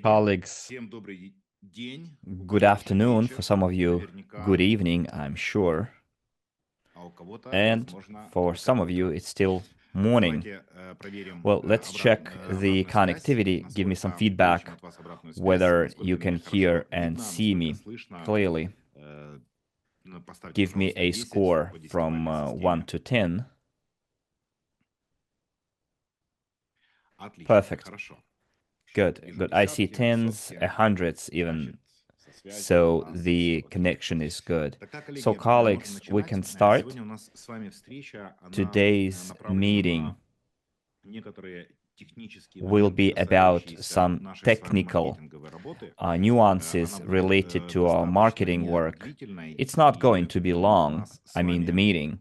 Colleagues, good afternoon. For some of you, good evening, I'm sure. And for some of you, it's still morning. Well, let's check the connectivity. Give me some feedback whether you can hear and see me clearly. Give me a score from 1 to 10. Perfect. Good. I see tens, hundreds even. So the connection is good. So colleagues, we can start today's meeting. Will be about some technical nuances related to our marketing work. It's not going to be long, the meeting.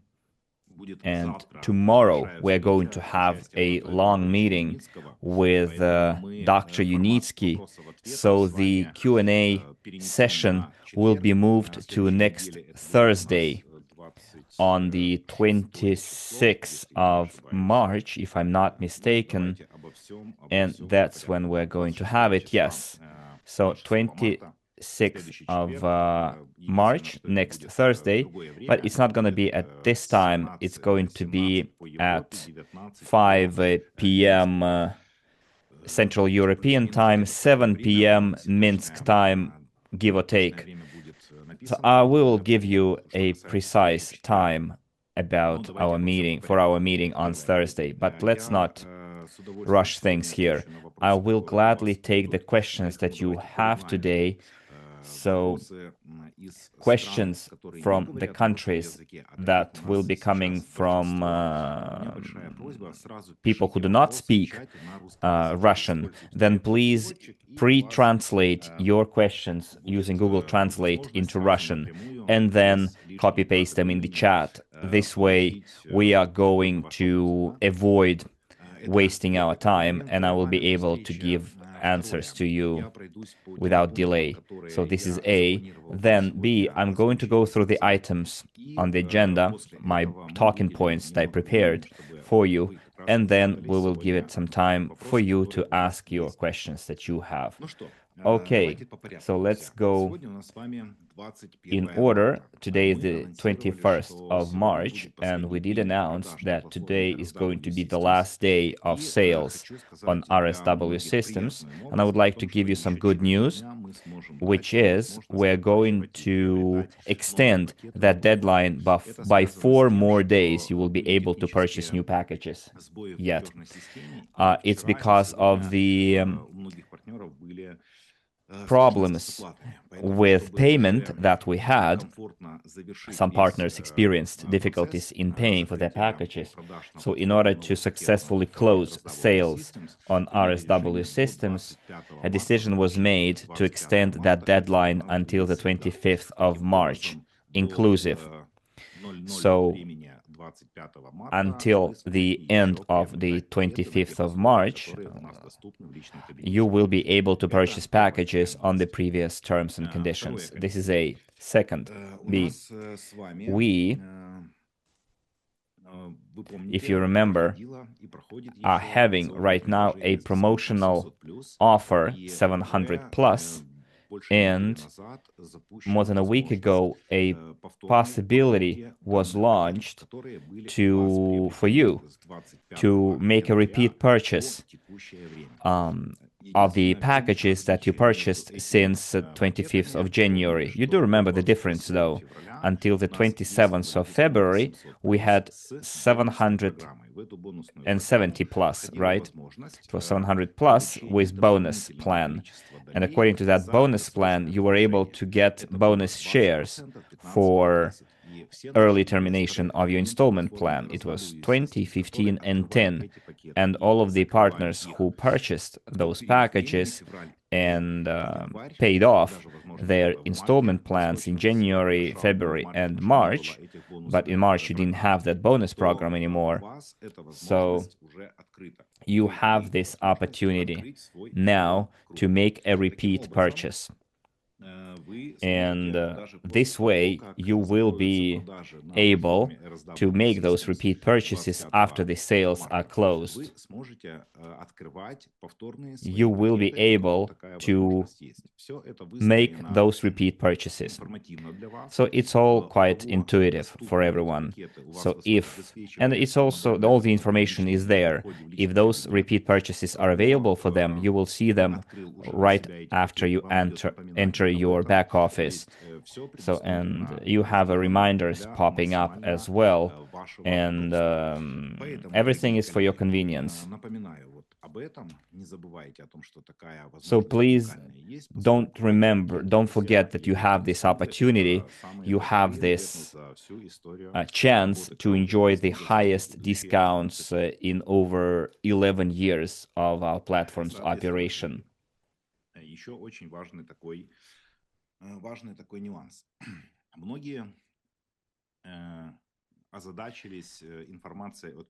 And tomorrow we're going to have a long meeting with Dr. Unitsky. So the Q&A session will be moved to next Thursday on the 26th of March, if I'm not mistaken. And that's when we're going to have it, yes. So 26th of March, next Thursday, but it's not going to be at this time. It's going to be at 5 p.m. Central European time, 7 p.m. Minsk time, give or take. So we will give you a precise time about our meeting, for our meeting on Thursday, but let's not rush things here. I will gladly take the questions that you have today. So questions from the countries that will be coming from people who do not speak Russian, then please pre-translate your questions using Google Translate into Russian and then copy-paste them in the chat. This way we are going to avoid wasting our time, and I will be able to give answers to you without delay. So this is A. Then B, I'm going to go through the items on the agenda, my talking points that I prepared for you, and then we will give it some time for you to ask your questions that you have. Okay, so let's go in order. Today is the 21st of March, and we did announce that today is going to be the last day of sales on RSW Systems, and I would like to give you some good news, which is we're going to extend that deadline by 4 more days. You will be able to purchase new packages yet. It's because of the problems with payment that we had. Some partners experienced difficulties in paying for their packages. So in order to successfully close sales on RSW Systems, a decision was made to extend that deadline until the 25th of March, inclusive. So until the end of the 25th of March, you will be able to purchase packages on the previous terms and conditions. This is A. Second, B. We, if you remember, are having right now a promotional offer 700 plus, and more than a week ago, a possibility was launched for you to make a repeat purchase of the packages that you purchased since 25th of January. You do remember the difference, though. Until the 27th of February, we had 770 plus, right? It was 700 plus with bonus plan. And according to that bonus plan, you were able to get bonus shares for early termination of your installment plan. It was 20, 15, and 10. And all of the partners who purchased those packages and paid off their installment plans in January, February, and March, but in March you didn't have that bonus program anymore. So you have this opportunity now to make a repeat purchase. And this way, you will be able to make those repeat purchases after the sales are closed. You will be able to make those repeat purchases. So it's all quite intuitive for everyone. And it's also, all the information is there. If those repeat purchases are available for them, you will see them right after you enter your back office. So, and you have reminders popping up as well, and everything is for your convenience. So please don't forget that you have this opportunity, you have this chance to enjoy the highest discounts in over 11 years of our platform's operation.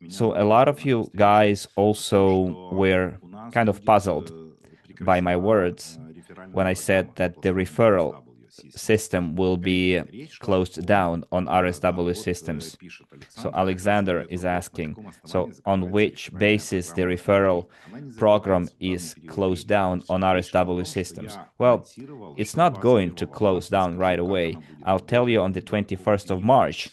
So a lot of you guys also were kind of puzzled by my words when I said that the referral system will be closed down on RSW Systems. So Alexander is asking, so on which basis the referral program is closed down on RSW Systems? Well, it's not going to close down right away. I'll tell you on the 21st of March,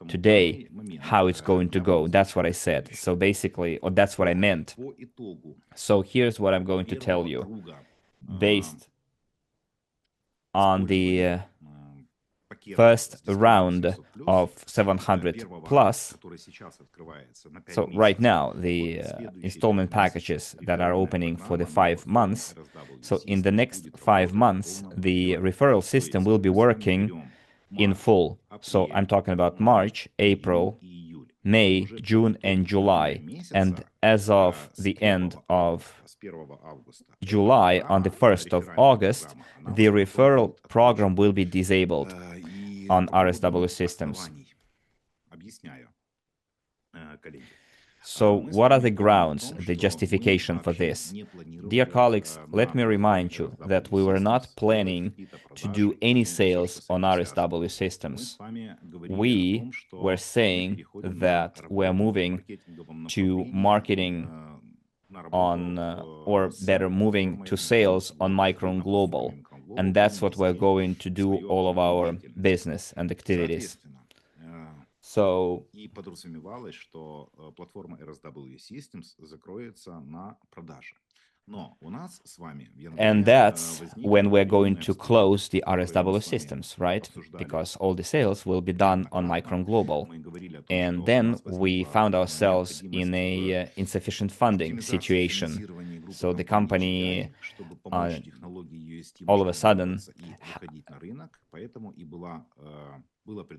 today, how it's going to go. That's what I said. So basically, or that's what I meant. So here's what I'm going to tell you. Based on the first round of 700 plus. So right now, the installment packages that are opening for the 5 months. So in the next 5 months, the referral system will be working in full. So I'm talking about March, April, May, June, and July. And as of the end of July, on the 1st of August, the referral program will be disabled on RSW Systems. So what are the grounds, the justification for this? Dear colleagues, let me remind you that we were not planning to do any sales on RSW Systems. We were saying that we're moving to marketing on, or better, moving to sales on Micron Global. And that's what we're going to do all of our business and activities. So, and that's when we're going to close the RSW Systems, right? Because all the sales will be done on Micron Global. And then we found ourselves in a insufficient funding situation. So the company all of a sudden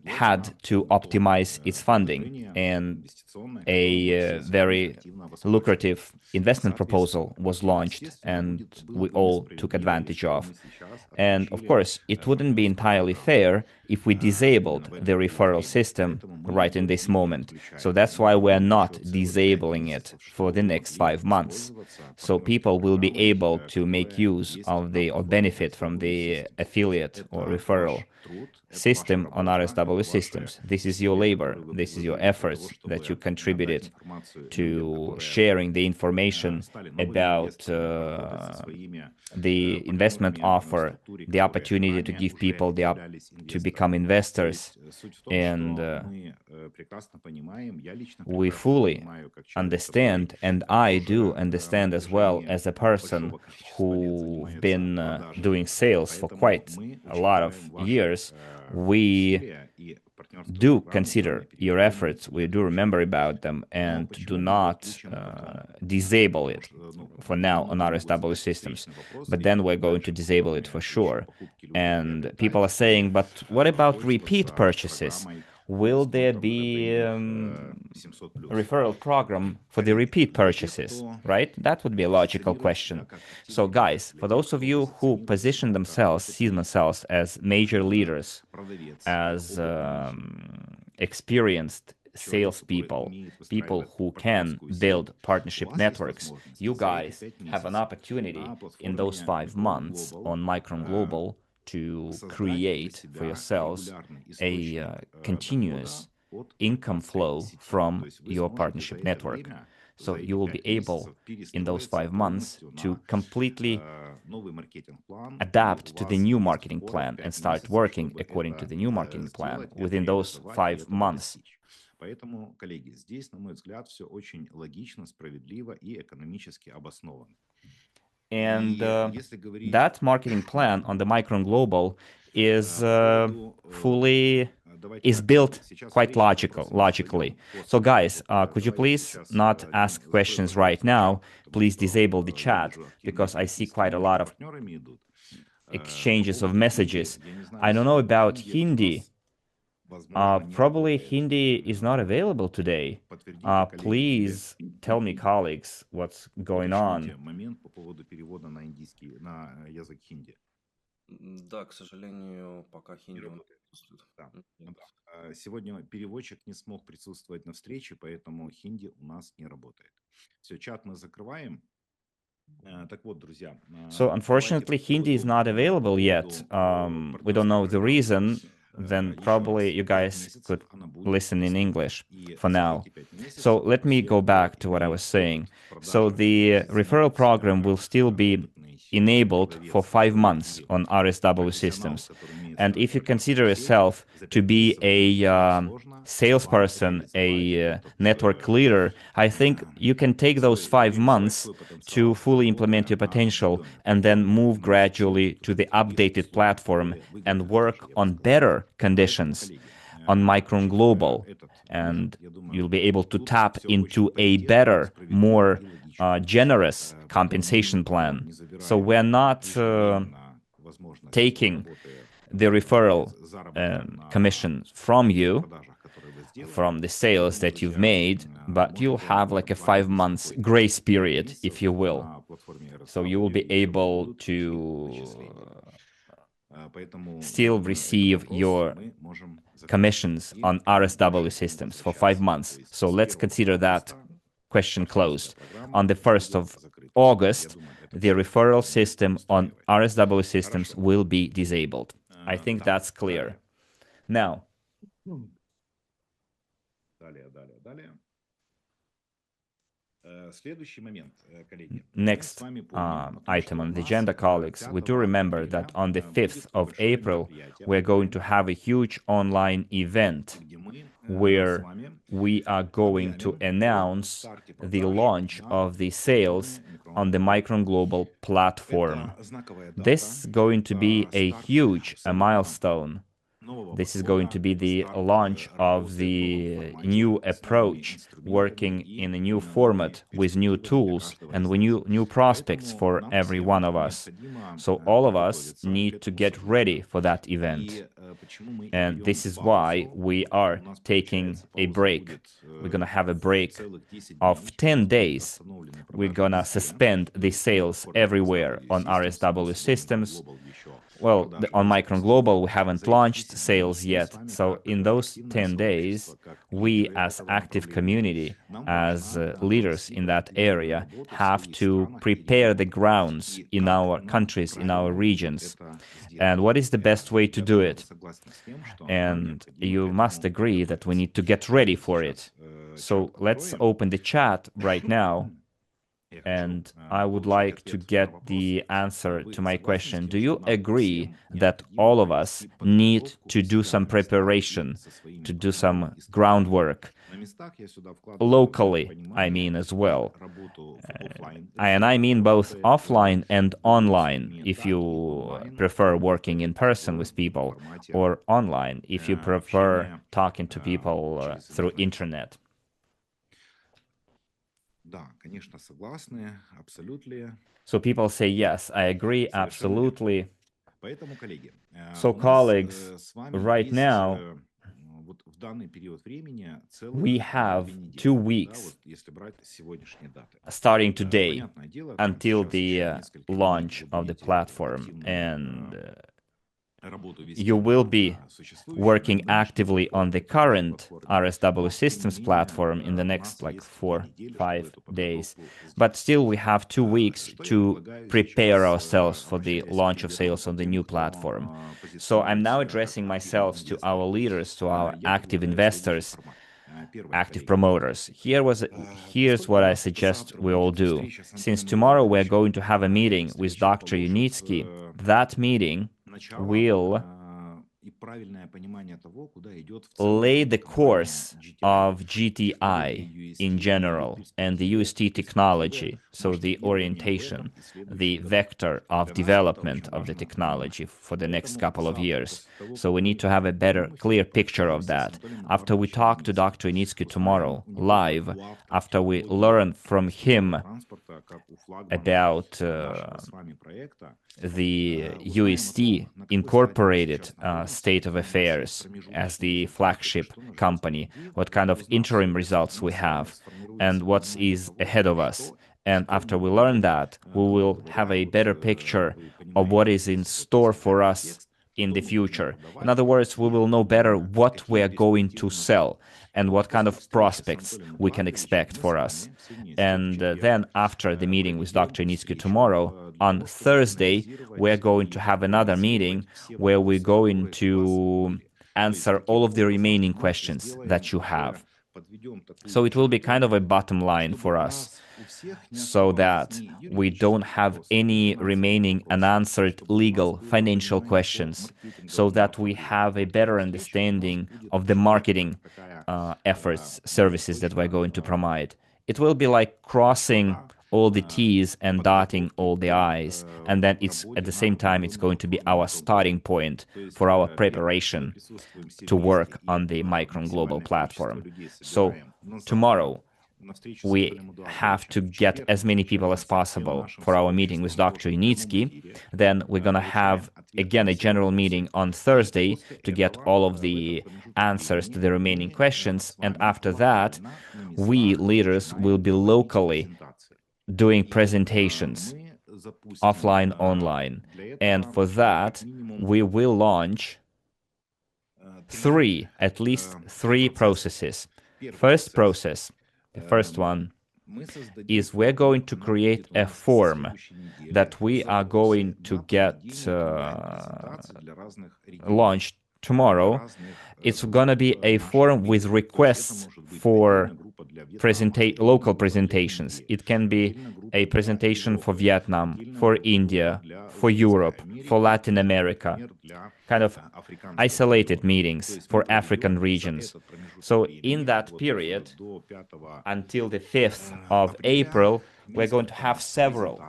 had to optimize its funding, and a very lucrative investment proposal was launched, and we all took advantage of. And of course, it wouldn't be entirely fair if we disabled the referral system right in this moment. So that's why we're not disabling it for the next 5 months. So people will be able to make use of the, or benefit from the affiliate or referral system on RSW Systems. This is your labor, this is your efforts that you contributed to sharing the information about the investment offer, the opportunity to give people to become investors. And we fully understand, and I do understand as well, as a person who's been doing sales for quite a lot of years, we do consider your efforts, we do remember about them, and do not disable it for now on RSW Systems. But then we're going to disable it for sure. And people are saying, but what about repeat purchases? Will there be a referral program for the repeat purchases, right? That would be a logical question. So guys, for those of you who position themselves, see themselves as major leaders, as experienced salespeople, people who can build partnership networks, you guys have an opportunity in those 5 months on Micron Global to create for yourselves a continuous income flow from your partnership network. So you will be able in those 5 months to completely adapt to the new marketing plan and start working according to the new marketing plan within those 5 months. Поэтому, коллеги, здесь, на мой взгляд, все очень логично, справедливо и экономически обосновано. And that marketing plan on the Micron Global is built quite logically. So guys, could you please not ask questions right now? Please disable the chat because I see quite a lot of exchanges of messages. I don't know about Hindi. Probably Hindi is not available today. Please tell me, colleagues, what's going on. Момент по поводу перевода на индийский, на язык хинди. Да, к сожалению, пока хинди он присутствует. Да. Сегодня переводчик не смог присутствовать на встрече, поэтому хинди у нас не работает. Все, чат мы закрываем. Так вот, друзья. So unfortunately, Hindi is not available yet. We don't know the reason. Then probably you guys could listen in English for now. So let me go back to what I was saying. So the referral program will still be enabled for 5 months on RSW Systems. And if you consider yourself to be a salesperson, a network leader, I think you can take those 5 months to fully implement your potential and then move gradually to the updated platform and work on better conditions on Micron Global. And you'll be able to tap into a better, more generous compensation plan. So we're not taking the referral commission from you, from the sales that you've made, but you'll have like a 5 months grace period, if you will. So you will be able to still receive your commissions on RSW Systems for 5 months. So let's consider that question closed. On the 1st of August, the referral system on RSW Systems will be disabled. I think that's clear. Now, next item on the agenda, colleagues, we do remember that on the 5th of April, we're going to have a huge online event where we are going to announce the launch of the sales on the Micron Global platform. This is going to be a huge milestone. This is going to be the launch of the new approach, working in a new format with new tools and with new prospects for every one of us. So all of us need to get ready for that event. And this is why we are taking a break. We're going to have a break of 10 days. We're going to suspend the sales everywhere on RSW Systems. Well, on Micron Global, we haven't launched sales yet. So in those 10 days, we as active community, as leaders in that area, have to prepare the grounds in our countries, in our regions. And what is the best way to do it? And you must agree that we need to get ready for it. So let's open the chat right now. And I would like to get the answer to my question. Do you agree that all of us need to do some preparation, to do some groundwork? Locally, I mean, as well. And I mean both offline and online, if you prefer working in person with people, or online, if you prefer talking to people through internet. So people say, yes, I agree, absolutely. So colleagues, right now, we have 2 weeks starting today until the launch of the platform. And you will be working actively on the current RSW Systems platform in the next like 4-5 days. But still we have 2 weeks to prepare ourselves for the launch of sales on the new platform. So I'm now addressing myself to our leaders, to our active investors, active promoters. Here's what I suggest we all do. Since tomorrow we're going to have a meeting with Dr. Unitsky, that meeting will lay the course of GTI in general and the UST technology, so the orientation, the vector of development of the technology for the next couple of years. So we need to have a better, clear picture of that. After we talk to Dr. Unitsky tomorrow, live, after we learn from him about the UST incorporated state of affairs as the flagship company, what kind of interim results we have, and what is ahead of us. And after we learn that, we will have a better picture of what is in store for us in the future. In other words, we will know better what we are going to sell and what kind of prospects we can expect for us. And then after the meeting with Dr. Unitsky tomorrow, on Thursday, we're going to have another meeting where we're going to answer all of the remaining questions that you have. So it will be kind of a bottom line for us, so that we don't have any remaining unanswered legal financial questions, so that we have a better understanding of the marketing efforts, services that we're going to provide. It will be like crossing all the T's and dotting all the I's, and then it's at the same time it's going to be our starting point for our preparation to work on the Micron Global platform. So tomorrow we have to get as many people as possible for our meeting with Dr. Unitsky. Then we're going to have, again, a general meeting on Thursday to get all of the answers to the remaining questions. And after that, we leaders will be locally doing presentations, offline, online. And for that, we will launch at least three processes. First process, the first one, is we're going to create a form that we are going to get launched tomorrow. It's going to be a form with requests for local presentations. It can be a presentation for Vietnam, for India, for Europe, for Latin America, kind of isolated meetings for African regions. So in that period, until the 5th of April, we're going to have several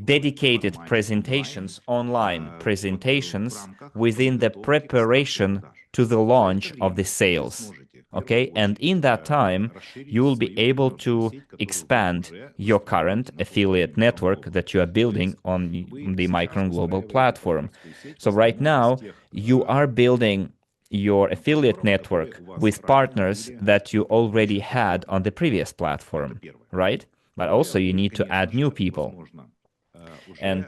dedicated presentations, online presentations, within the preparation to the launch of the sales. Okay, and in that time, you will be able to expand your current affiliate network that you are building on the Micron Global platform. So right now, you are building your affiliate network with partners that you already had on the previous platform, right? But also you need to add new people. And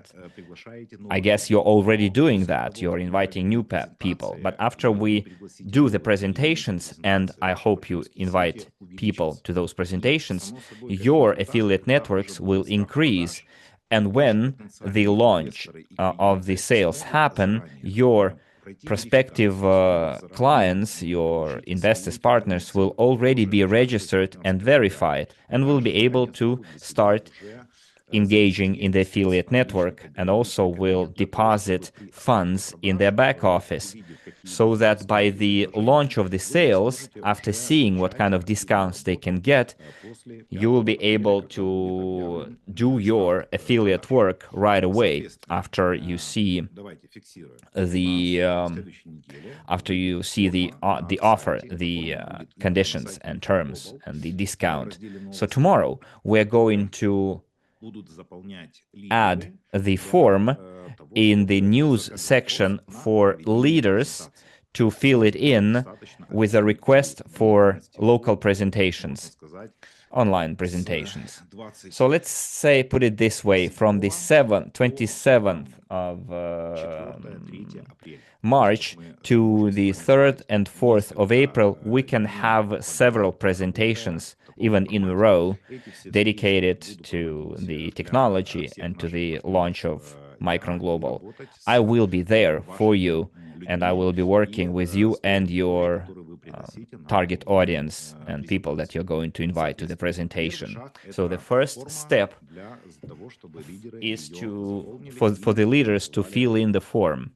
I guess you're already doing that. You're inviting new people. But after we do the presentations, and I hope you invite people to those presentations, your affiliate networks will increase. And when the launch of the sales happen, your prospective clients, your investors, partners will already be registered and verified and will be able to start engaging in the affiliate network, and also will deposit funds in their back office, so that by the launch of the sales, after seeing what kind of discounts they can get, you will be able to do your affiliate work right away after you see the offer, the conditions and terms and the discount. So tomorrow we're going to add the form in the news section for leaders to fill it in with a request for local presentations. online presentations. So let's say, put it this way, from the 27th of March to the 3rd and 4th of April, we can have several presentations, even in a row, dedicated to the technology and to the launch of Micron Global. I will be there for you, and I will be working with you and your target audience and people that you're going to invite to the presentation. So the first step is for the leaders to fill in the form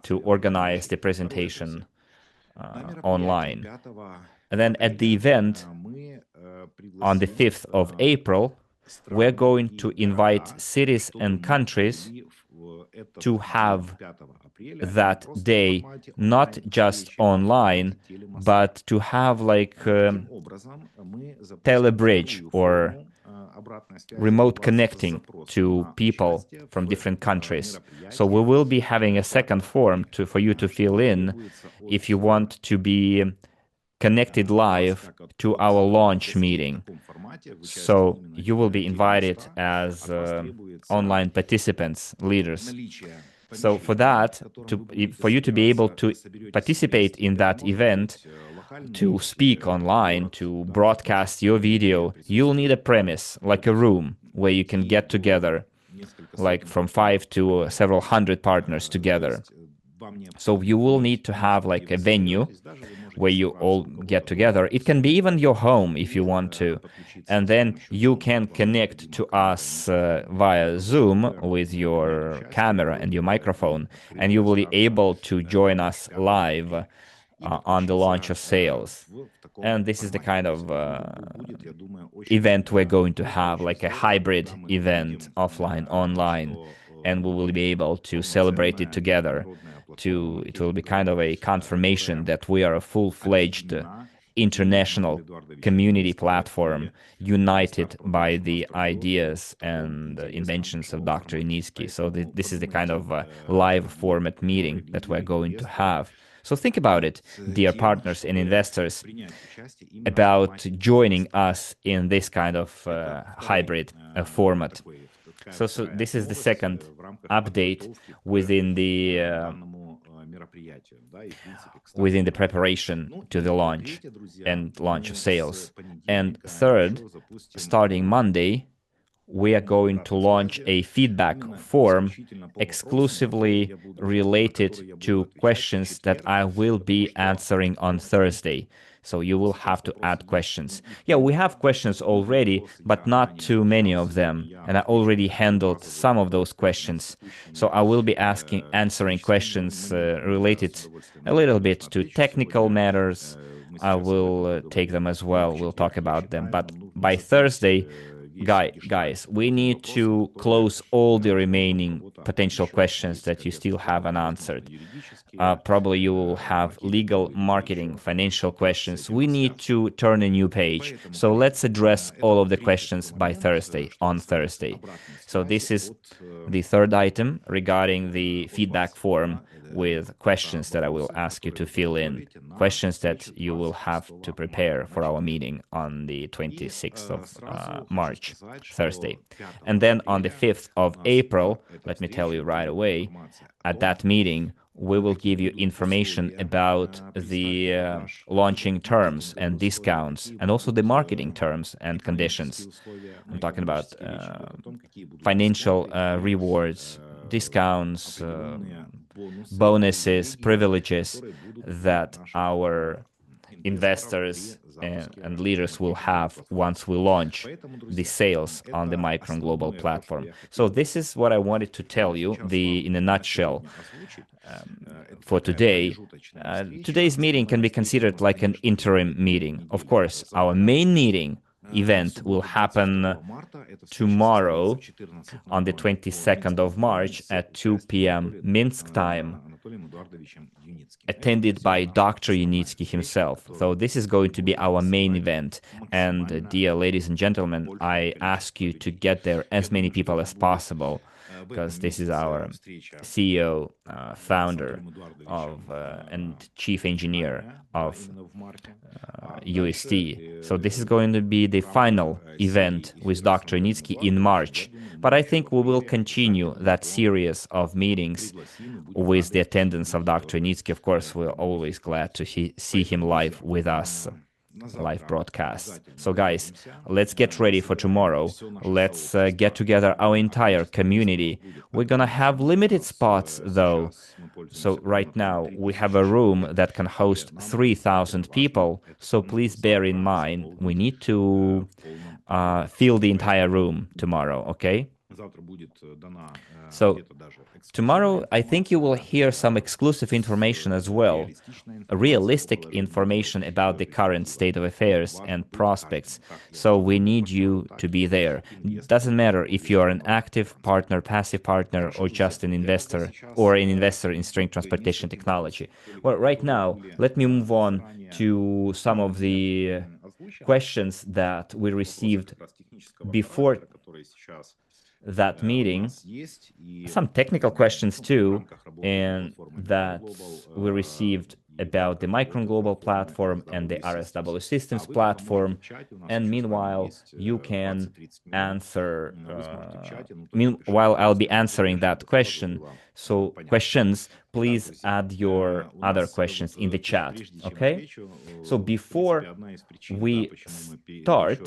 to organize the presentation online. And then at the event on the 5th of April, we're going to invite cities and countries to have that day not just online, but to have like telebridge or remote connecting to people from different countries. So we will be having a second form for you to fill in if you want to be connected live to our launch meeting. So you will be invited as online participants, leaders. So for that, for you to be able to participate in that event, to speak online, to broadcast your video, you'll need a premise, like a room where you can get together, like from 5 to several hundred partners together. So you will need to have like a venue where you all get together. It can be even your home if you want to. And then you can connect to us via Zoom with your camera and your microphone, and you will be able to join us live on the launch of sales. And this is the kind of event we're going to have, like a hybrid event, offline, online, and we will be able to celebrate it together. It will be kind of a confirmation that we are a full-fledged international community platform united by the ideas and inventions of Dr. Initsky. So this is the kind of live format meeting that we're going to have. So think about it, dear partners and investors, about joining us in this kind of hybrid format. So this is the second update within the preparation to the launch and launch of sales. And third, starting Monday, we are going to launch a feedback form exclusively related to questions that I will be answering on Thursday. So you will have to add questions. Yeah, we have questions already, but not too many of them. And I already handled some of those questions. So I will be answering questions related a little bit to technical matters. I will take them as well. We'll talk about them. But by Thursday, guys, we need to close all the remaining potential questions that you still have unanswered. Probably you will have legal, marketing, financial questions. We need to turn a new page. So let's address all of the questions by Thursday, on Thursday. So this is the third item regarding the feedback form with questions that I will ask you to fill in, questions that you will have to prepare for our meeting on the 26th of March, Thursday. And then on the 5th of April, let me tell you right away, at that meeting, we will give you information about the launching terms and discounts, and also the marketing terms and conditions. I'm talking about financial rewards, discounts, bonuses, privileges that our investors and leaders will have once we launch the sales on the Micron Global platform. So this is what I wanted to tell you in a nutshell for today. Today's meeting can be considered like an interim meeting. Of course, our main meeting event will happen tomorrow on the 22nd of March at 2 p.m. Minsk time, attended by Dr. Unitsky himself. So this is going to be our main event. And dear ladies and gentlemen, I ask you to get there as many people as possible. because this is our CEO, founder of and chief engineer of UST. So this is going to be the final event with Dr. Nitsky in March. But I think we will continue that series of meetings with the attendance of Dr. Nitsky. Of course, we're always glad to see him live with us, live broadcast. So guys, let's get ready for tomorrow. Let's get together our entire community. We're gonna have limited spots though. So right now we have a room that can host 3,000 people. So please bear in mind, we need to fill the entire room tomorrow, okay? So tomorrow, I think you will hear some exclusive information as well, realistic information about the current state of affairs and prospects. So we need you to be there. Doesn't matter if you are an active partner, passive partner, or just an investor in string transportation technology. Well, right now, let me move on to some of the questions that we received before that meeting, some technical questions too, and that we received about the Micron Global platform and the RSW Systems platform. And meanwhile, you can answer, meanwhile, I'll be answering that question. So questions, please add your other questions in the chat, okay? So before we start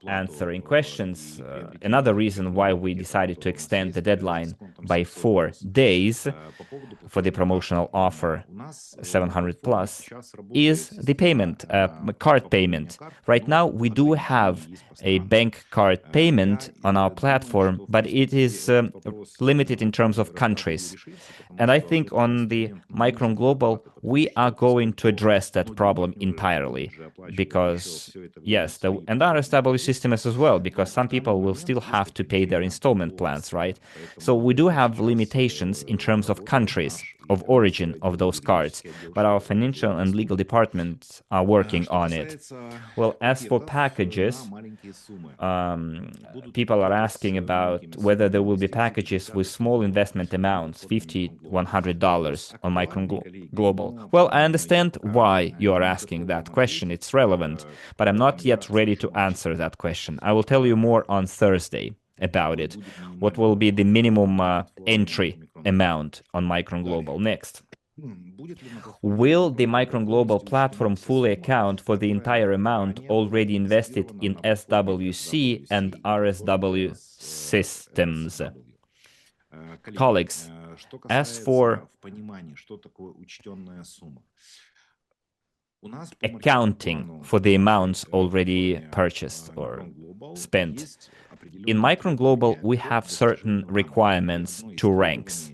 answering questions, another reason why we decided to extend the deadline by 4 days for the promotional offer 700 plus is the payment, card payment. Right now, we do have a bank card payment on our platform, but it is limited in terms of countries. And I think on the Micron Global, we are going to address that problem entirely because, yes, and RSW Systems as well, because some people will still have to pay their installment plans, right? So we do have limitations in terms of countries of origin of those cards, but our financial and legal departments are working on it. Well, as for packages, people are asking about whether there will be packages with small investment amounts, $50, $100 on Micron Global. Well, I understand why you are asking that question. It's relevant, but I'm not yet ready to answer that question. I will tell you more on Thursday about it. What will be the minimum entry amount on Micron Global? Next. Will the Micron Global platform fully account for the entire amount already invested in SWC and RSW Systems? Colleagues, as for accounting for the amounts already purchased or spent, in Micron Global, we have certain requirements to ranks.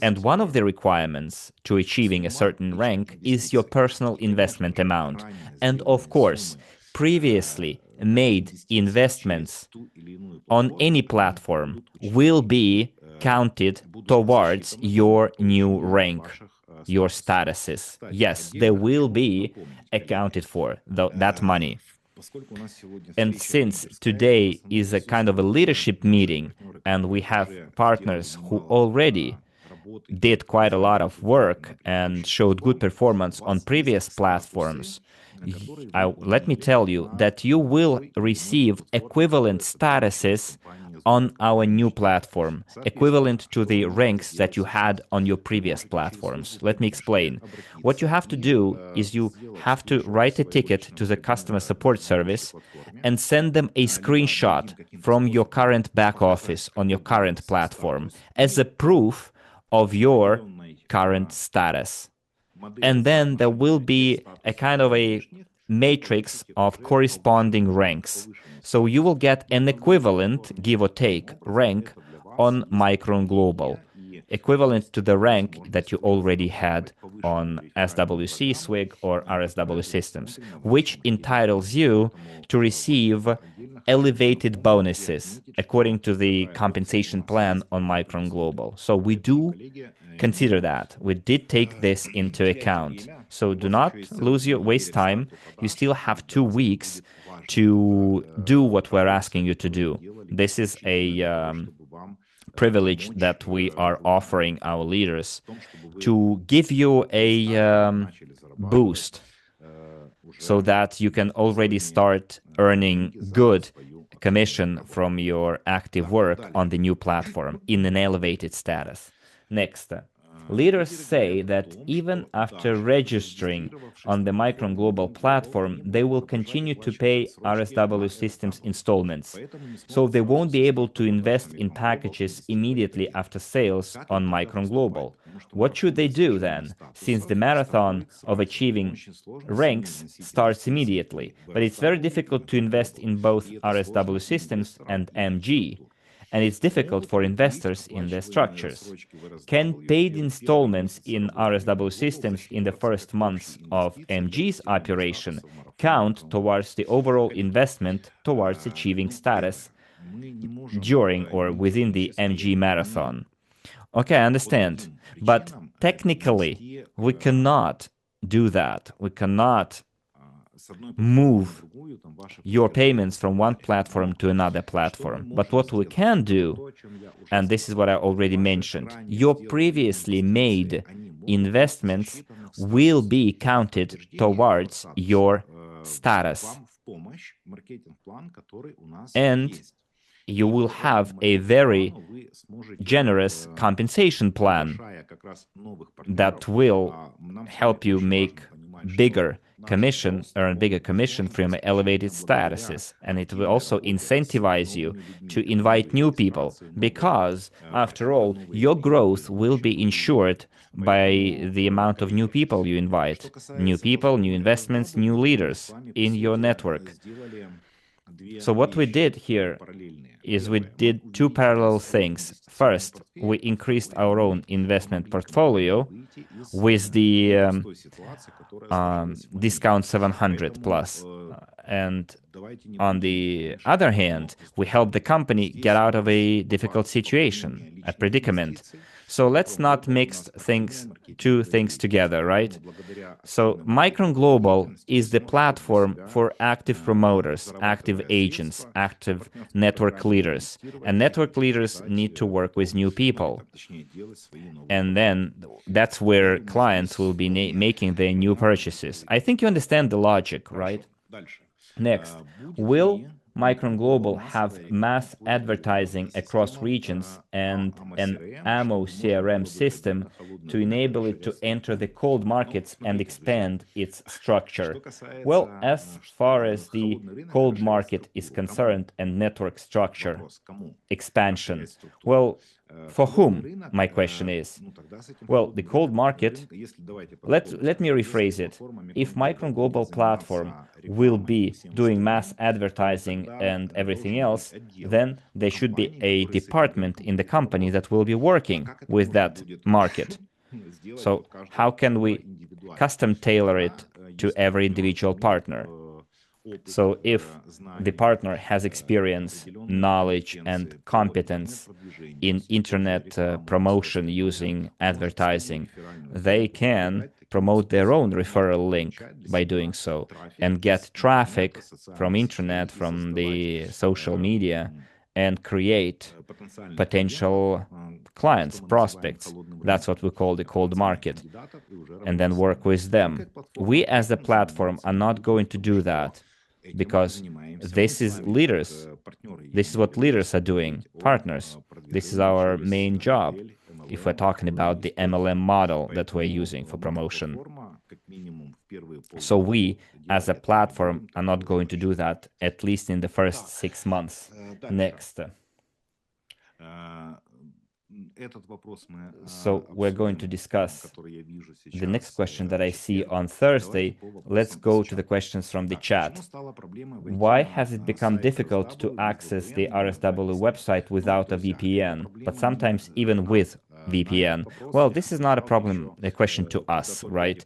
And one of the requirements to achieving a certain rank is your personal investment amount. And of course, previously made investments on any platform will be counted towards your new rank, your statuses. Yes, they will be accounted for, that money. And since today is a kind of a leadership meeting and we have partners who already did quite a lot of work and showed good performance on previous platforms, let me tell you that you will receive equivalent statuses on our new platform, equivalent to the ranks that you had on your previous platforms. Let me explain. What you have to do is you have to write a ticket to the customer support service and send them a screenshot from your current back office on your current platform as a proof of your current status. And then there will be a kind of a matrix of corresponding ranks. So you will get an equivalent, give or take, rank on Micron Global, equivalent to the rank that you already had on SWC, SWIG, or RSW Systems, which entitles you to receive elevated bonuses according to the compensation plan on Micron Global. So we do consider that. We did take this into account. So do not waste time. You still have 2 weeks to do what we're asking you to do. This is a privilege that we are offering our leaders to give you a boost so that you can already start earning good commission from your active work on the new platform in an elevated status. Next. Leaders say that even after registering on the Micron Global platform, they will continue to pay RSW Systems installments. So they won't be able to invest in packages immediately after sales on Micron Global. What should they do then, since the marathon of achieving ranks starts immediately? But it's very difficult to invest in both RSW Systems and MG, and it's difficult for investors in their structures. Can paid installments in RSW Systems in the first months of MG's operation count towards the overall investment towards achieving status during or within the MG marathon? Okay, I understand. But technically, we cannot do that. We cannot move your payments from one platform to another platform. But what we can do, and this is what I already mentioned, your previously made investments will be counted towards your status. And you will have a very generous compensation plan that will help you make bigger commission, earn bigger commission from elevated statuses. And it will also incentivize you to invite new people because, after all, your growth will be ensured by the amount of new people you invite. New people, new investments, new leaders in your network. So what we did here is we did two parallel things. First, we increased our own investment portfolio with the discount 700 plus. And on the other hand, we helped the company get out of a difficult situation, a predicament. So let's not mix two things together, right? So Micron Global is the platform for active promoters, active agents, active network leaders. And network leaders need to work with new people. And then that's where clients will be making their new purchases. I think you understand the logic, right? Next, will Micron Global have mass advertising across regions and an ammo CRM system to enable it to enter the cold markets and expand its structure? Well, as far as the cold market is concerned and network structure expansion, well, for whom, my question is? Well, the cold market, let me rephrase it. If Micron Global platform will be doing mass advertising and everything else, then there should be a department in the company that will be working with that market. So how can we custom tailor it to every individual partner? So if the partner has experience, knowledge, and competence in internet promotion using advertising, they can promote their own referral link by doing so and get traffic from internet, from the social media, and create potential clients, prospects. That's what we call the cold market, and then work with them. We as a platform are not going to do that, because this is leaders. This is what leaders are doing, partners. This is our main job if we're talking about the MLM model that we're using for promotion. So we, as a platform, are not going to do that, at least in the first 6 months. Next. So we're going to discuss the next question that I see on Thursday. Let's go to the questions from the chat. Why has it become difficult to access the RSW website without a VPN, but sometimes even with VPN? Well, this is not a question to us, right?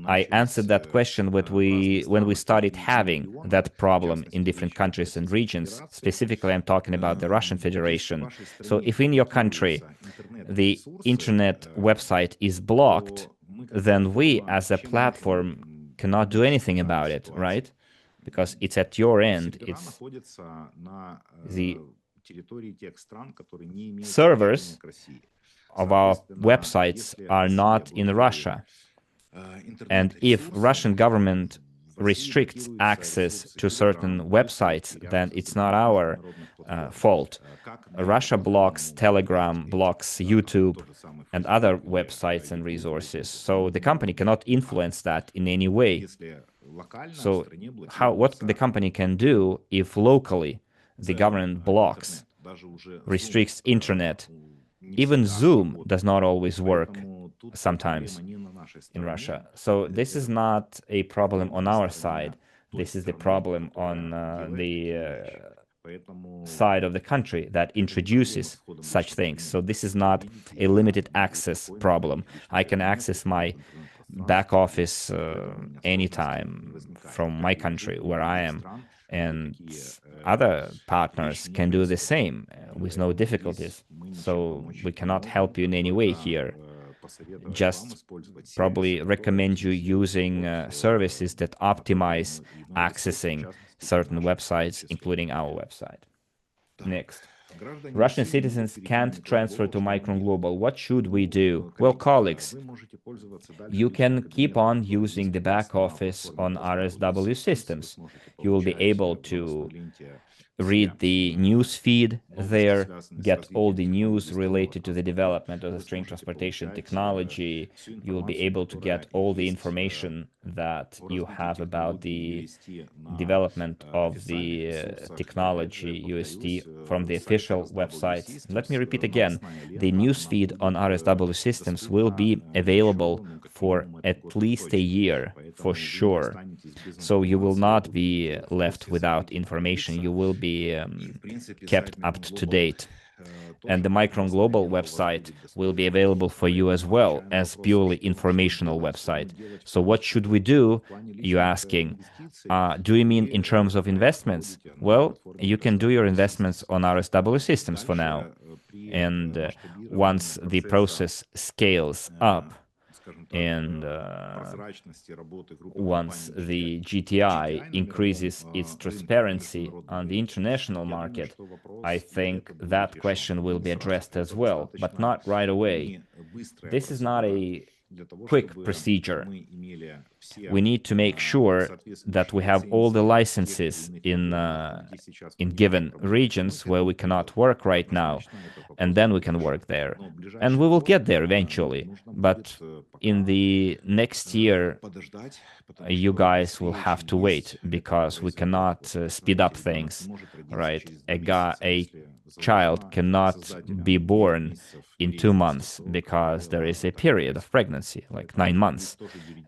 I answered that question when we started having that problem in different countries and regions. Specifically, I'm talking about the Russian Federation. So if in your country the internet website is blocked, then we as a platform cannot do anything about it, right? because it's at your end. It's the servers of our websites are not in Russia. And if Russian government restricts access to certain websites, then it's not our fault. Russia blocks Telegram, blocks YouTube, and other websites and resources. So the company cannot influence that in any way. So what the company can do if locally the government blocks, restricts internet, even Zoom does not always work sometimes in Russia. So this is not a problem on our side. This is the problem on the side of the country that introduces such things. So this is not a limited access problem. I can access my back office anytime from my country where I am, and other partners can do the same with no difficulties. So we cannot help you in any way here. Just probably recommend you using services that optimize accessing certain websites, including our website. Next. Russian citizens can't transfer to Micron Global. What should we do? Well, colleagues, you can keep on using the back office on RSW Systems. You will be able to read the news feed there, get all the news related to the development of the stream transportation technology. You will be able to get all the information that you have about the development of the technology UST from the official websites. Let me repeat again, the news feed on RSW Systems will be available for at least a year, for sure. So you will not be left without information. You will be kept up to date. And the Micron Global website will be available for you as well as purely informational website. So what should we do? You're asking. Do you mean in terms of investments? Well, you can do your investments on RSW Systems for now. And once the process scales up, and once the GTI increases its transparency on the international market, I think that question will be addressed as well, but not right away. This is not a quick procedure. We need to make sure that we have all the licenses in given regions where we cannot work right now, and then we can work there. And we will get there eventually. But in the next year, you guys will have to wait because we cannot speed up things, right? A child cannot be born in 2 months because there is a period of pregnancy, like 9 months.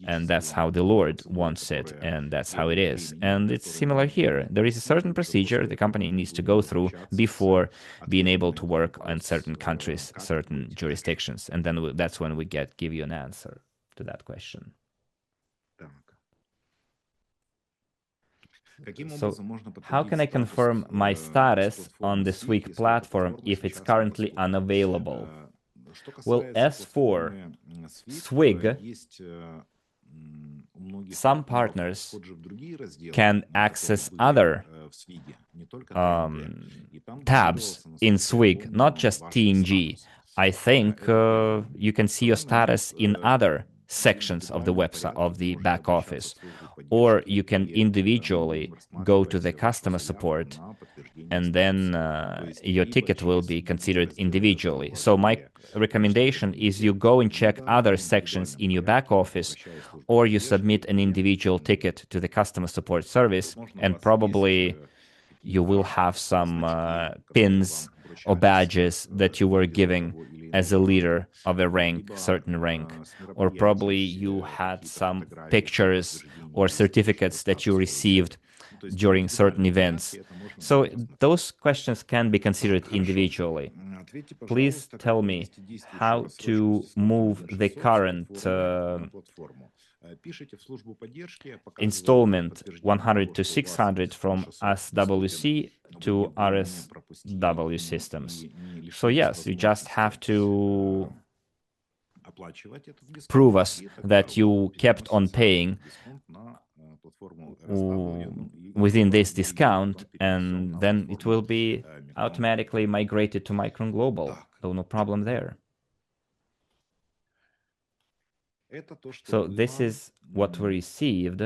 And that's how the Lord wants it, and that's how it is. And it's similar here. There is a certain procedure the company needs to go through before being able to work on certain countries, certain jurisdictions. And then that's when we give you an answer to that question. So, how can I confirm my status on the SWIG platform if it's currently unavailable? Well, as for SWIG, some partners can access other tabs in SWIG, not just TNG. I think you can see your status in other sections of the website of the back office, or you can individually go to the customer support, and then your ticket will be considered individually. So my recommendation is you go and check other sections in your back office, or you submit an individual ticket to the customer support service, and probably you will have some pins or badges that you were giving as a leader of a rank, certain rank, or probably you had some pictures or certificates that you received during certain events. So those questions can be considered individually. Please tell me how to move the current installment 100 to 600 from SWC to RSW Systems. So yes, you just have to prove us that you kept on paying within this discount, and then it will be automatically migrated to Micron Global. So no problem there. So this is what we received.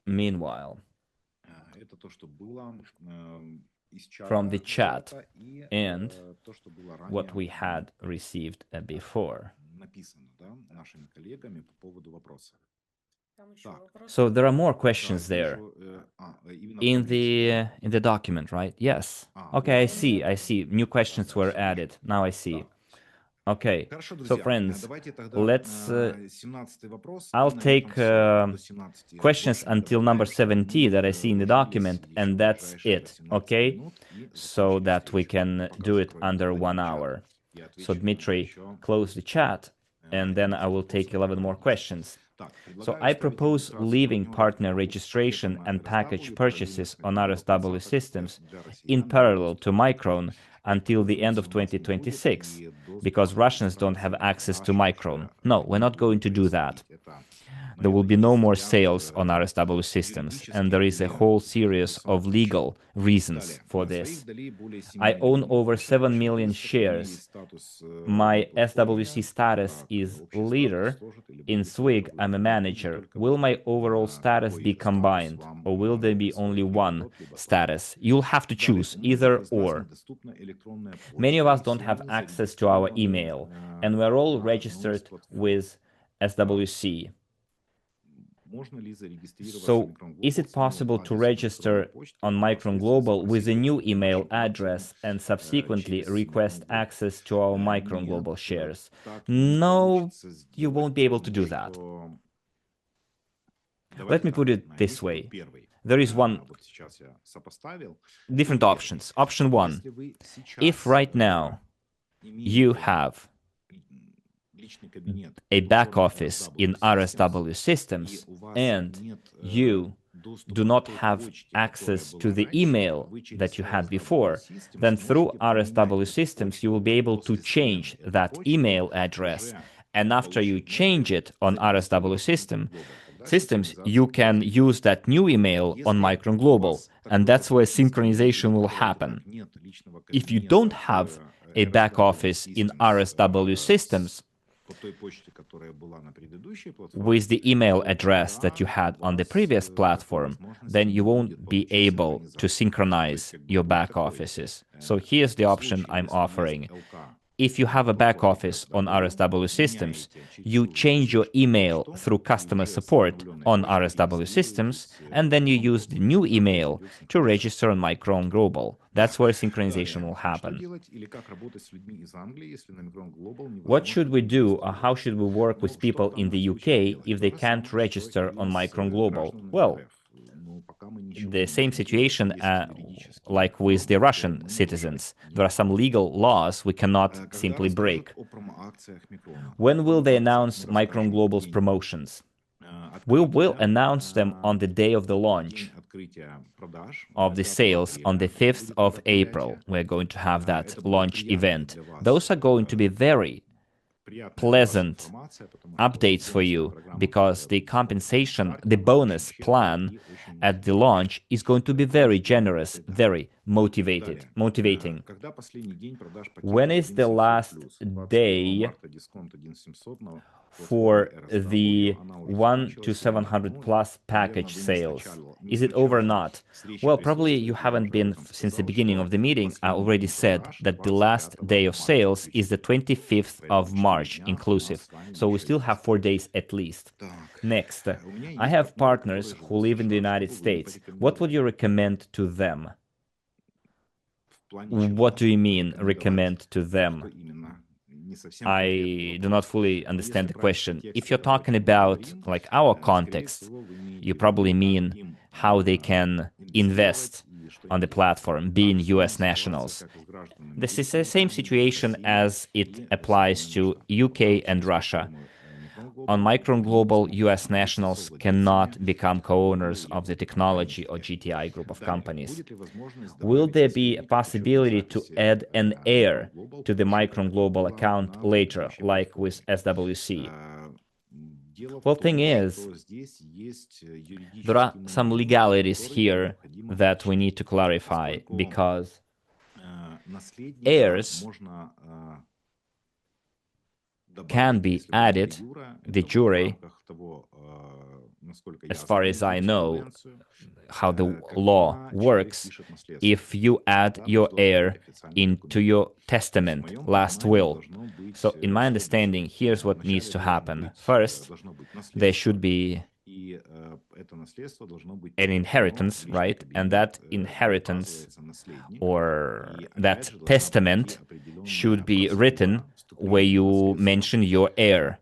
Meanwhile, from the chat and what we had received before. So there are more questions there in the document, right? Yes. Okay, I see. New questions were added. Now I see. Okay, so friends, let's. I'll take questions until number 17 that I see in the document, and that's it. Okay, so that we can do it under 1 hour. So Dmitry, close the chat, and then I will take 11 more questions. So I propose leaving partner registration and package purchases on RSW Systems in parallel to Micron until the end of 2026, because Russians don't have access to Micron. No, we're not going to do that. There will be no more sales on RSW Systems, and there is a whole series of legal reasons for this. I own over 7 million shares. My SWC status is leader. In SWIG, I'm a manager. Will my overall status be combined, or will there be only one status? You'll have to choose either or. Many of us don't have access to our email, and we're all registered with SWC. So, is it possible to register on Micron Global with a new email address and subsequently request access to our Micron Global shares? No, you won't be able to do that. Let me put it this way. There is one different options. Option one, if right now you have a back office in RSW Systems and you do not have access to the email that you had before, then through RSW Systems you will be able to change that email address, and after you change it on RSW Systems, you can use that new email on Micron Global, and that's where synchronization will happen. If you don't have a back office in RSW Systems, with the email address that you had on the previous platform, then you won't be able to synchronize your back offices. So here's the option I'm offering. If you have a back office on RSW Systems, you change your email through customer support on RSW Systems, and then you use the new email to register on Micron Global. That's where synchronization will happen. What should we do, or how should we work with people in the UK if they can't register on Micron Global? Well, the same situation like with the Russian citizens. There are some legal laws we cannot simply break. When will they announce Micron Global's promotions? We will announce them on the day of the launch of the sales on the 5th of April. We're going to have that launch event. Those are going to be very pleasant updates for you, because the compensation, the bonus plan at the launch is going to be very generous, very motivating. When is the last day for the 1 to 700 plus package sales? Is it over or not? Well, probably you haven't been since the beginning of the meeting. I already said that the last day of sales is the 25th of March inclusive. So we still have 4 days at least. Next, I have partners who live in the United States. What would you recommend to them? What do you mean, recommend to them? I do not fully understand the question. If you're talking about like our context, you probably mean how they can invest on the platform, being US nationals. This is the same situation as it applies to UK and Russia. On Micron Global, US nationals cannot become co-owners of the technology or GTI group of companies. Will there be a possibility to add an heir to the Micron Global account later, like with SWC? Well, thing is, there are some legalities here that we need to clarify, because heirs can be added de jure, as far as I know how the law works, if you add your heir into your testament, last will. So in my understanding, here's what needs to happen. First, there should be an inheritance, right? And that inheritance or that testament should be written where you mention your heir.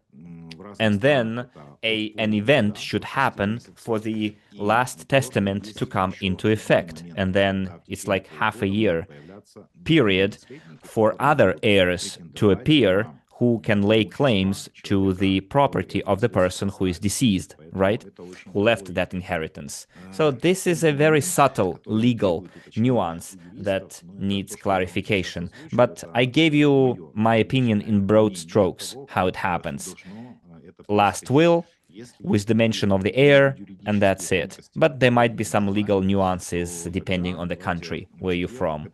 And then an event should happen for the last testament to come into effect. And then it's like half a year period for other heirs to appear who can lay claims to the property of the person who is deceased, right? Who left that inheritance. So this is a very subtle legal nuance that needs clarification. But I gave you my opinion in broad strokes, how it happens. Last will with the mention of the heir, and that's it. But there might be some legal nuances depending on the country where you're from.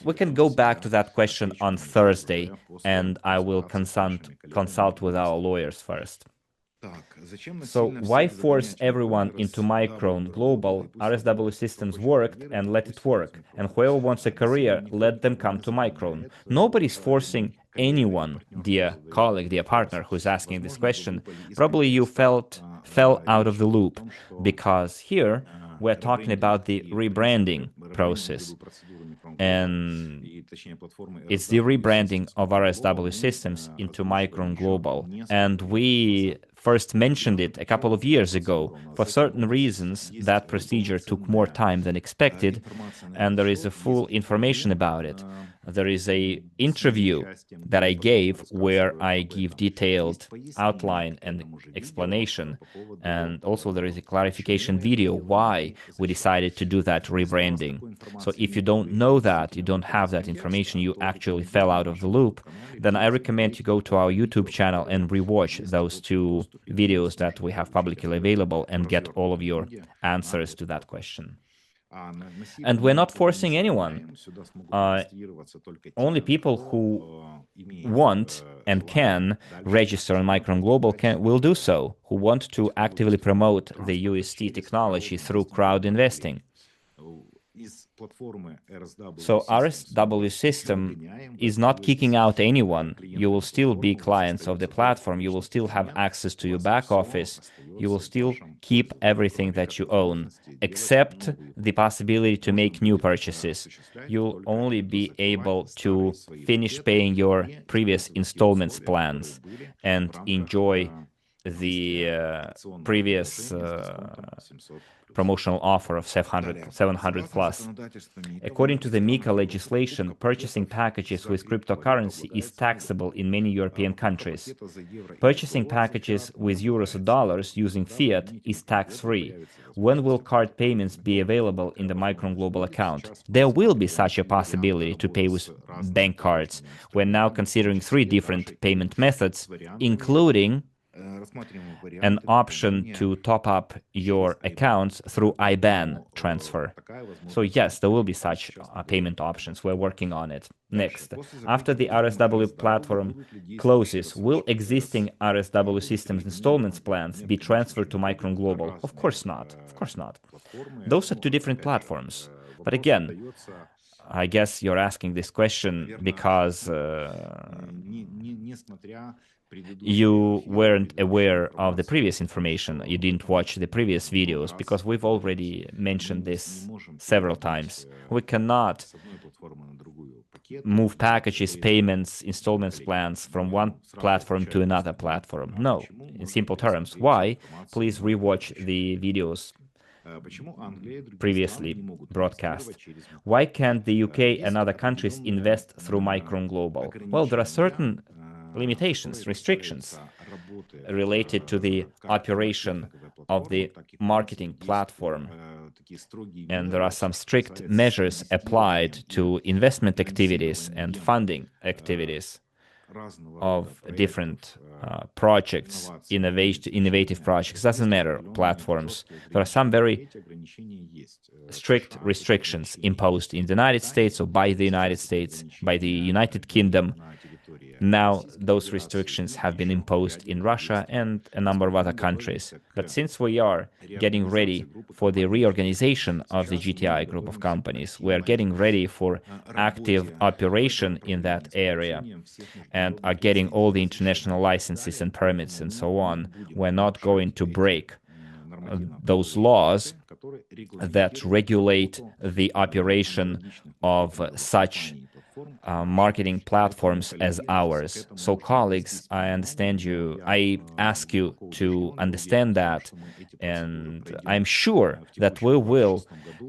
We can go back to that question on Thursday, and I will consult with our lawyers first. So why force everyone into Micron Global? RSW Systems worked, and let it work. And whoever wants a career, let them come to Micron. Nobody's forcing anyone, dear colleague, dear partner who's asking this question. Probably you fell out of the loop, because here we're talking about the rebranding process. And it's the rebranding of RSW Systems into Micron Global. And we first mentioned it a couple of years ago. For certain reasons, that procedure took more time than expected, and there is a full information about it. There is an interview that I gave where I give detailed outline and explanation, and also there is a clarification video why we decided to do that rebranding. So if you don't know that, you don't have that information, you actually fell out of the loop, then I recommend you go to our YouTube channel and rewatch those two videos that we have publicly available and get all of your answers to that question. And we're not forcing anyone. Only people who want and can register on Micron Global will do so, who want to actively promote the UST technology through crowd investing. So RSW system is not kicking out anyone. You will still be clients of the platform. You will still have access to your back office. You will still keep everything that you own, except the possibility to make new purchases. You'll only be able to finish paying your previous installments plans and enjoy the previous promotional offer of 700 plus. According to the MiCA legislation, purchasing packages with cryptocurrency is taxable in many European countries. Purchasing packages with euros or dollars using fiat is tax-free. When will card payments be available in the Micron Global account? There will be such a possibility to pay with bank cards. We're now considering 3 different payment methods, including an option to top up your accounts through IBAN transfer. So yes, there will be such payment options. We're working on it. Next, after the RSW platform closes, will existing RSW Systems installments plans be transferred to Micron Global? Of course not. Of course not. Those are 2 different platforms. But again, I guess you're asking this question because you weren't aware of the previous information. You didn't watch the previous videos, because we've already mentioned this several times. We cannot move packages, payments, installments plans from one platform to another platform. No, in simple terms. Why? Please rewatch the videos previously broadcast. Why can't the UK and other countries invest through Micron Global? Well, there are certain limitations, restrictions related to the operation of the marketing platform. And there are some strict measures applied to investment activities and funding activities. of different projects, innovative projects, doesn't matter, platforms. There are some very strict restrictions imposed in the United States or by the United States, by the United Kingdom. Now those restrictions have been imposed in Russia and a number of other countries. But since we are getting ready for the reorganization of the GTI group of companies, we are getting ready for active operation in that area and are getting all the international licenses and permits and so on, we're not going to break those laws that regulate the operation of such marketing platforms as ours. So colleagues, I understand you. I ask you to understand that, and I'm sure that we will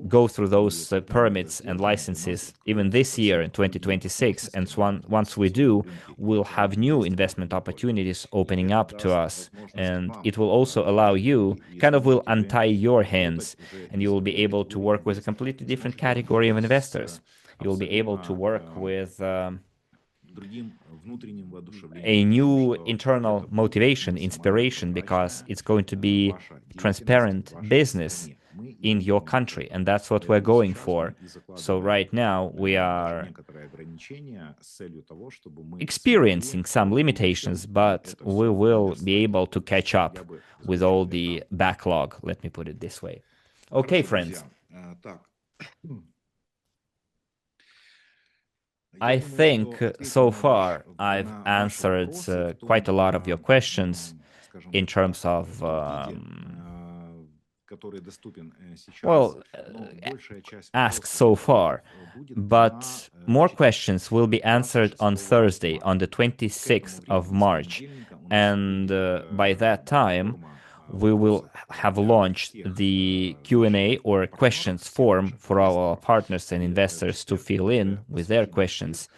go through those permits and licenses even this year in 2026. And once we do, we'll have new investment opportunities opening up to us. And it will also allow you, kind of will untie your hands, and you will be able to work with a completely different category of investors. You'll be able to work with a new internal motivation, inspiration, because it's going to be transparent business in your country, and that's what we're going for. So right now we are experiencing some limitations, but we will be able to catch up with all the backlog, let me put it this way. Okay, friends. I think so far I've answered quite a lot of your questions in terms of, asked so far, but more questions will be answered on Thursday, on the 26th of March, and by that time, we will have launched the Q&A or questions form for our partners and investors to fill in with their questions.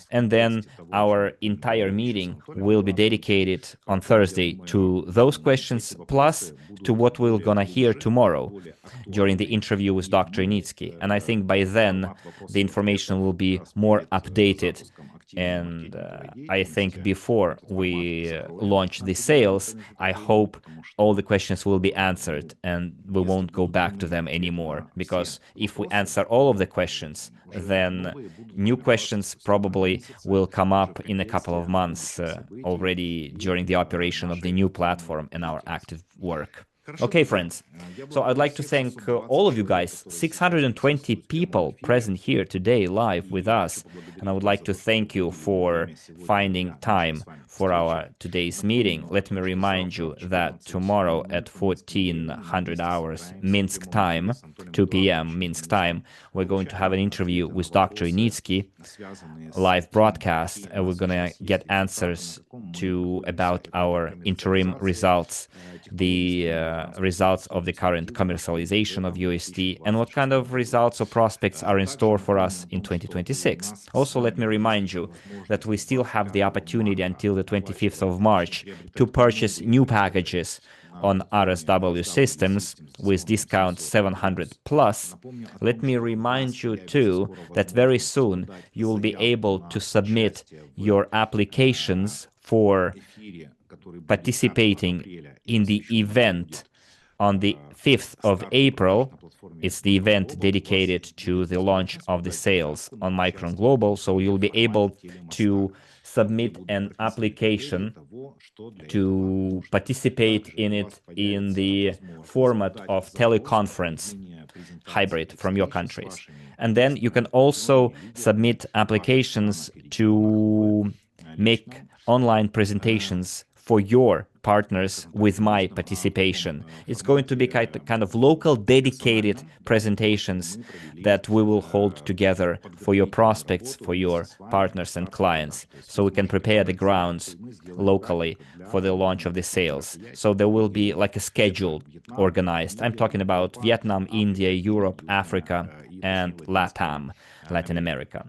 And then our entire meeting will be dedicated on Thursday to those questions, plus to what we're gonna hear tomorrow during the interview with Dr. Initsky. And I think by then, the information will be more updated. And I think before we launch the sales, I hope all the questions will be answered and we won't go back to them anymore. Because if we answer all of the questions, then new questions probably will come up in a couple of months already during the operation of the new platform and our active work. Okay, friends, so I'd like to thank all of you guys, 620 people present here today live with us, and I would like to thank you for finding time for our today's meeting. Let me remind you that tomorrow at 1400 hours Minsk time, 2 p.m. Minsk time, we're going to have an interview with Dr. Initsky, live broadcast, and we're gonna get answers about our interim results, the results of the current commercialization of UST, and what kind of results or prospects are in store for us in 2026. Also, let me remind you that we still have the opportunity until the 25th of March to purchase new packages on RSW Systems with discount 700 plus. Let me remind you too that very soon you will be able to submit your applications for participating in the event on the 5th of April. It's the event dedicated to the launch of the sales on Micron Global. So you'll be able to submit an application to participate in it in the format of teleconference hybrid from your countries. And then you can also submit applications to make online presentations for your partners with my participation. It's going to be kind of local dedicated presentations that we will hold together for your prospects, for your partners and clients, so we can prepare the grounds locally for the launch of the sales. So there will be like a schedule organized. I'm talking about Vietnam, India, Europe, Africa, and LATAM, Latin America.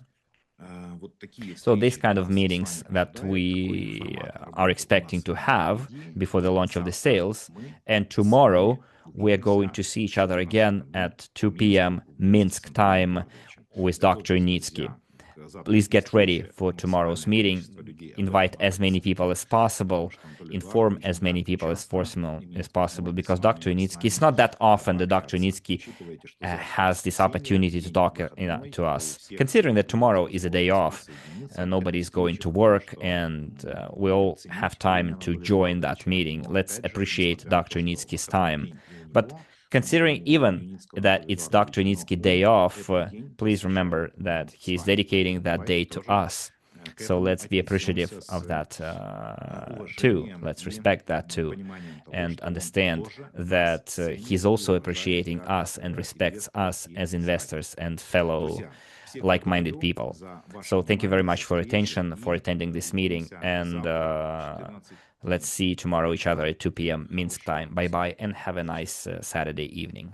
So these kind of meetings that we are expecting to have before the launch of the sales. And tomorrow we are going to see each other again at 2 p.m. Minsk time with Dr. Initsky. please get ready for tomorrow's meeting. Invite as many people as possible. Inform as many people as possible, because Dr. Unitsky, it's not that often that Dr. Unitsky has this opportunity to talk to us. Considering that tomorrow is a day off, nobody's going to work, and we'll have time to join that meeting. Let's appreciate Dr. Unitsky's time. But considering even that it's Dr. Unitsky day off, please remember that he's dedicating that day to us. So let's be appreciative of that too. Let's respect that too, and understand that he's also appreciating us and respects us as investors and fellow like-minded people. So thank you very much for attention, for attending this meeting, and let's see tomorrow each other at 2 p.m. Minsk time. Bye-bye, and have a nice Saturday evening.